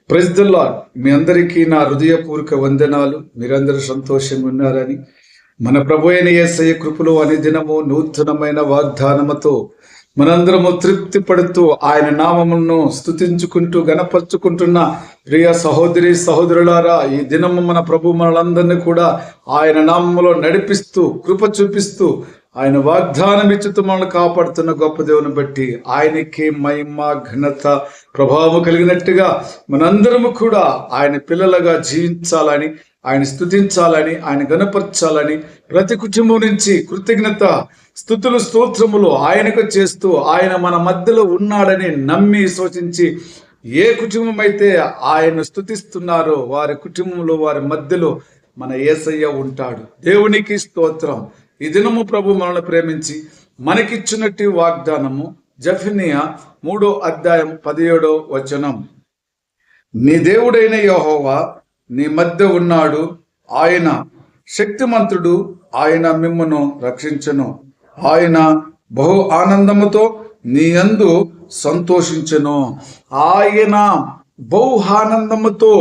Praise the lord. మీ అందరికీ నా హృదయపూర్వక వందనాలు. మీరందరూ సంతోషంగా ఉన్నారని, మన ప్రభు అయిన యేసయ్య కృపలో అనుదినము నూతనమైన వాగ్దానముతో మనందరము తృప్తి పడుతూ ఆయన నామమును స్తుతించుకుంటూ గణపరుచుకుంటున్న ప్రియ సహోదరి సహోదరులారా, ఈ దినము మన ప్రభు మనలందరినీ కూడా ఆయన నామములో నడిపిస్తూ కృప చూపిస్తూ ఆయన వాగ్దానం ఇచ్చుతూ మనల్ని కాపాడుతున్న గొప్ప దేవుని బట్టి ఆయనకి మహిమ ఘనత ప్రభావం కలిగినట్టుగా మనందరము కూడా ఆయన పిల్లలుగా జీవించాలని, ఆయన స్తుతించాలని, ఆయన గణపరచాలని, ప్రతి కుటుంబం నుంచి కృతజ్ఞత స్తుతులు స్తోత్రములు ఆయనకు చేస్తూ ఆయన మన మధ్యలో ఉన్నాడని నమ్మి విశ్వసించి ఏ కుటుంబం అయితే ఆయన స్తుతిస్తున్నారో వారి కుటుంబంలో వారి మధ్యలో మన యేసయ్య ఉంటాడు. దేవునికి స్తోత్రం. ఈ దినము ప్రభు మనల్ని ప్రేమించి మనకిచ్చినట్టు వాగ్దానము జెఫనియా 3:17 నీ దేవుడైన యెహోవా నీ మధ్య ఉన్నాడు, ఆయన శక్తిమంతుడు, ఆయన మిమ్మును రక్షించును, ఆయన బహు ఆనందముతో నీ యందు సంతోషించును. ఆయన బహు ఆనందముతో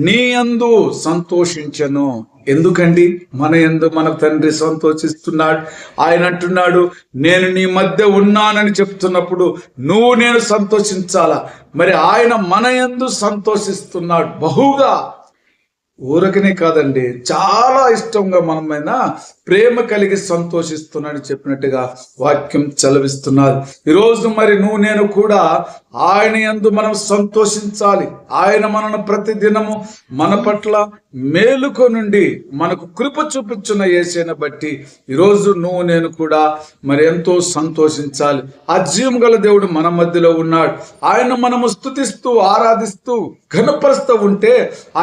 నీ యందు సంతోషించను. ఎందుకండి? మన యందు మన తండ్రి సంతోషిస్తున్నాడు. ఆయన అంటున్నాడు, నేను నీ మధ్య ఉన్నానని చెప్తున్నప్పుడు నువ్వు నేను సంతోషించాలా? మరి ఆయన మన యందు సంతోషిస్తున్నాడు బహుగా. ఊరకనే కాదండి, చాలా ఇష్టంగా మనమైన ప్రేమ కలిగి సంతోషిస్తున్నాడని చెప్పినట్టుగా వాక్యం చలవిస్తున్నారు. ఈరోజు మరి నువ్వు నేను కూడా ఆయన యందు మనం సంతోషించాలి. ఆయన మనను ప్రతి దినము మన పట్ల మేలుకో నుండి మనకు కృప చూపించిన యేసయ్యను బట్టి ఈరోజు నువ్వు నేను కూడా మరి ఎంతో సంతోషించాలి. ఆ జీవం గల దేవుడు మన మధ్యలో ఉన్నాడు. ఆయన మనము స్తుతిస్తూ ఆరాధిస్తూ ఘనపరుస్తూ ఉంటే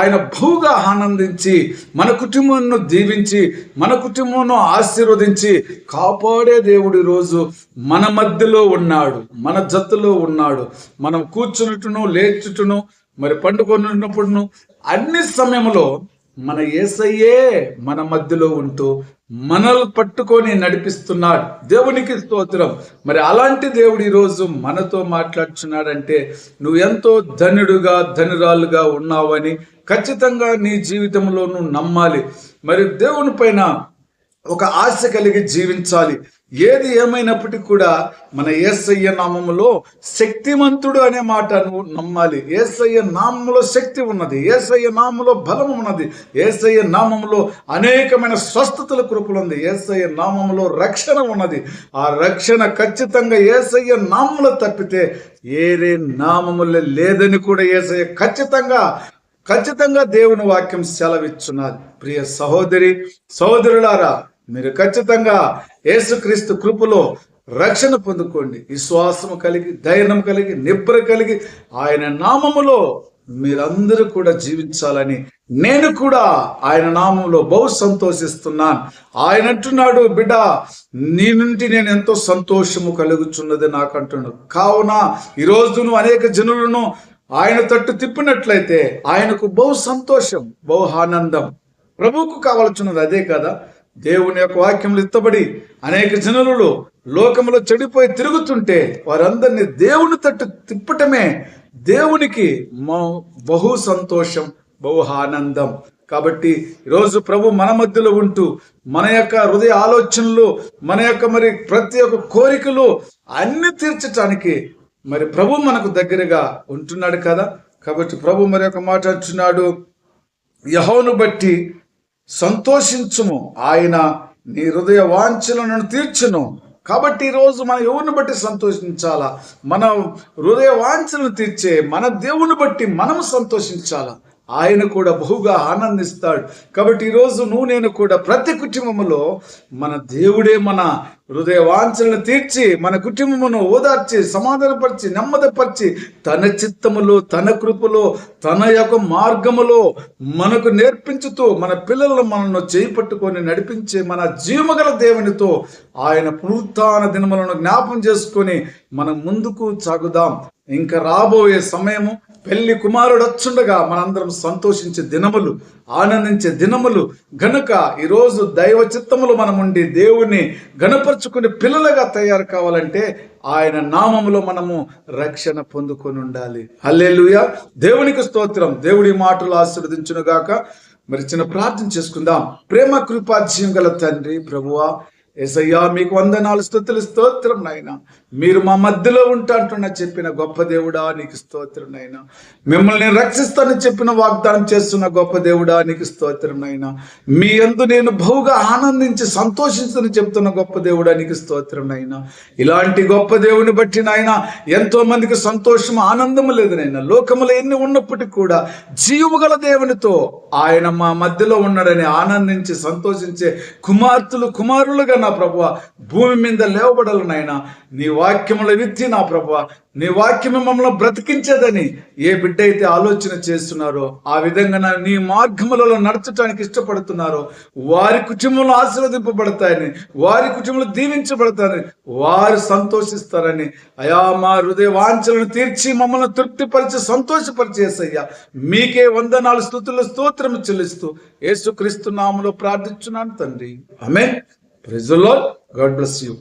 ఆయన బహుగా ఆనందించి మన కుటుంబాన్ని దీవించి మన కుటుంబంలో ఆశీర్వదించి కాపాడే దేవుడు ఈరోజు మన మధ్యలో ఉన్నాడు, మన జతలో ఉన్నాడు. మనం కూర్చున్నట్టును లేచుటను మరి పండుకొనున్నప్పుడును అన్ని సమయంలో మన యేసయ్యే మన మధ్యలో ఉంటూ మనల్ని పట్టుకొని నడిపిస్తున్నాడు. దేవునికి స్తోత్రం. మరి అలాంటి దేవుడు ఈరోజు మనతో మాట్లాడుతున్నాడంటే నువ్వు ఎంతో ధన్యుడుగా ధనురాలుగా ఉన్నావని ఖచ్చితంగా నీ జీవితంలో నువ్వు నమ్మాలి. మరి దేవుని పైన ఒక ఆశ కలిగి జీవించాలి. ఏది ఏమైనప్పటికీ కూడా మన యేసయ్య నామములో శక్తిమంతుడు అనే మాట నువ్వు నమ్మాలి. యేసయ్య నామములో శక్తి ఉన్నది, యేసయ్య నామములో బలం ఉన్నది, యేసయ్య నామములో అనేకమైన స్వస్థతల కృపలు ఉంది, యేసయ్య నామములో రక్షణ ఉన్నది. ఆ రక్షణ ఖచ్చితంగా యేసయ్య నామములో తప్పితే ఏరే నామములో లేదని కూడా యేసయ్య ఖచ్చితంగా దేవుని వాక్యం సెలవిచ్చున్నది. ప్రియ సహోదరి సహోదరులారా, మీరు ఖచ్చితంగా యేసుక్రీస్తు కృపలో రక్షణ పొందుకోండి. విశ్వాసము కలిగి, ధైర్యం కలిగి, నిబ్బర కలిగి ఆయన నామములో మీరందరూ కూడా జీవించాలని నేను కూడా ఆయన నామంలో బహు సంతోషిస్తున్నాను. ఆయన అంటున్నాడు, బిడ్డ నీ నుండి నేను ఎంతో సంతోషము కలుగుచున్నది నాకు అంటున్నాడు. కావున ఈరోజు నువ్వు అనేక జనులను ఆయన తట్టు తిప్పినట్లయితే ఆయనకు బహు సంతోషం, బహు ఆనందం. ప్రభువుకు కావాల్సినది అదే కదా. దేవుని యొక్క వాక్యములు ఎత్తబడి అనేక జనులు లోకములో చెడిపోయి తిరుగుతుంటే వారందరినీ దేవుని తట్టు తిప్పటమే దేవునికి బహు సంతోషం, బహు ఆనందం. కాబట్టి ఈరోజు ప్రభు మన మధ్యలో ఉంటూ మన యొక్క హృదయ ఆలోచనలు, మన యొక్క మరి ప్రతి ఒక్క కోరికలు అన్ని తీర్చటానికి మరి ప్రభు మనకు దగ్గరగా ఉంటున్నాడు కదా. కాబట్టి ప్రభు మరి ఒక మాట అంటున్నాడు, యెహోవాను బట్టి సంతోషించుము, ఆయన నీ హృదయ వాంఛలను తీర్చును. కాబట్టి ఈరోజు మనం ఎవరిని బట్టి సంతోషించాలా? మన హృదయ వాంఛలను తీర్చే మన దేవుని బట్టి మనం సంతోషించాలా. ఆయన కూడా బహుగా ఆనందిస్తాడు. కాబట్టి ఈరోజు నువ్వు నేను కూడా ప్రతి కుటుంబంలో మన దేవుడే మన హృదయ వాంఛలను తీర్చి మన కుటుంబమును ఓదార్చి సమాధానపరిచి నెమ్మదిపరిచి తన చిత్తములో తన కృపలో తన యొక్క మార్గములో మనకు నేర్పించుతూ మన పిల్లలను మనల్ని చేపట్టుకొని నడిపించే మన జీవగల దేవునితో ఆయన పునరుత్థాన దినములను జ్ఞాపం చేసుకొని మనం ముందుకు సాగుదాం. ఇంకా రాబోయే సమయము పెళ్లి కుమారుడు వచ్చుండగా మనందరం సంతోషించే దినములు, ఆనందించే దినములు గనుక ఈరోజు దైవ చిత్తములు మనం ఉండి దేవుని గణపరుచుకునే పిల్లలుగా తయారు కావాలంటే ఆయన నామములో మనము రక్షణ పొందుకొని ఉండాలి. హల్లెలూయా. దేవునికి స్తోత్రం. దేవుడి మాటలు ఆశీర్వదించును గాక. మరి చిన్న ప్రార్థన చేసుకుందాం. ప్రేమ కృపాజ్యం గల తండ్రి ప్రభువా, యేసయ్యా మీకు వందనాలు, స్తుతులు, స్తోత్రం నాయనా. మీరు మా మధ్యలో ఉంటాంటున్న చెప్పిన గొప్ప దేవుడా నీకు స్తోత్రం నాయనా. మిమ్మల్ని రక్షిస్తానని చెప్పిన వాగ్దానం చేస్తున్న గొప్ప దేవుడా నీకు స్తోత్రం నాయనా. మీ యందు నేను బహుగా ఆనందించి సంతోషించని చెప్తున్న గొప్ప దేవుడా నీకు స్తోత్రం నాయనా. ఇలాంటి గొప్ప దేవుని బట్టి నాయనా ఎంతో మందికి సంతోషం, ఆనందము లేదు నాయనా. లోకములో ఎన్ని ఉన్నప్పటికీ కూడా జీవము గల దేవునితో ఆయన మా మధ్యలో ఉన్నాడని ఆనందించి సంతోషించే కుమార్తెలు, కుమారులుగా నా ప్రభువా భూమి మీద లేవబడాలి నాయనా. నీ వాక్యముల విత్తి నా ప్రభువా, నీ వాక్యము మమ్మల్ని బ్రతికించేదని ఏ బిడ్డ అయితే ఆలోచన చేస్తున్నారో, ఆ విధంగా నీ మార్గములలో నడచడానికి ఇష్టపడుతున్నారో వారి కుటుంబంలో ఆశీర్వదింపబడతాయని, వారి కుటుంబంలో దీవించబడతారని, వారు సంతోషిస్తారని అయా మా హృదయ వాంఛలను తీర్చి మమ్మల్ని తృప్తిపరిచి సంతోషపరిచేసయ్యా మీకే వందనాలు, స్తుతులు, స్తోత్రము చెల్లిస్తూ యేసుక్రీస్తు నామములో ప్రార్థించున్నాను తండ్రి. Amen. Praise the Lord. God bless you.